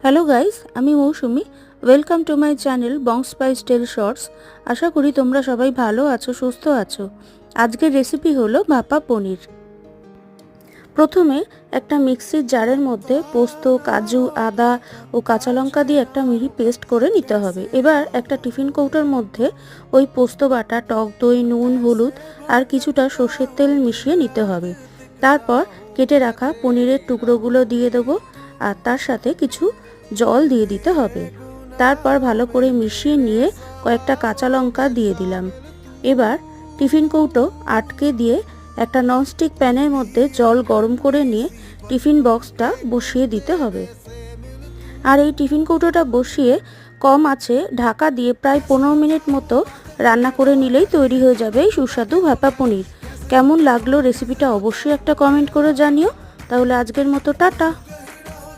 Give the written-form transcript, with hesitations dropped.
Hello guys, আমি Moushumi. Welcome to my channel Bong Spice Tale Shorts. আশা করি তোমরা সবাই ভালো আছো, সুস্থ আছো। আজকের রেসিপি হলো ভাপা পনির। প্রথমে একটা মিক্সির জারের মধ্যে পোস্ত, কাজু, আদা ও কাঁচা লঙ্কা দিয়ে একটা মিহি পেস্ট করে নিতে হবে। এবার একটা টিফিন কৌটোর মধ্যে ওই পোস্ত বাটা, টক দই, নুন, হলুদ আর কিছুটা সর্ষের তেল মিশিয়ে নিতে হবে। তারপর কেটে রাখা পনিরের টুকরোগুলো দিয়ে দেবো আর তার সাথে কিছু জল দিয়ে দিতে হবে। তারপর ভালো করে মিশিয়ে নিয়ে কয়েকটা কাঁচা লঙ্কা দিয়ে দিলাম। এবার টিফিন কৌটো আটকে দিয়ে একটা ননস্টিক প্যানের মধ্যে জল গরম করে নিয়ে টিফিন বক্সটা বসিয়ে দিতে হবে। আর এই টিফিন কৌটোটা বসিয়ে কম আঁচে ঢাকা দিয়ে প্রায় 15 মিনিট মতো রান্না করে নিলেই তৈরি হয়ে যাবে এই সুস্বাদু ভাপা পনির। কেমন লাগলো রেসিপিটা অবশ্যই একটা কমেন্ট করে জানিও। তাহলে আজকের মতো টাটা।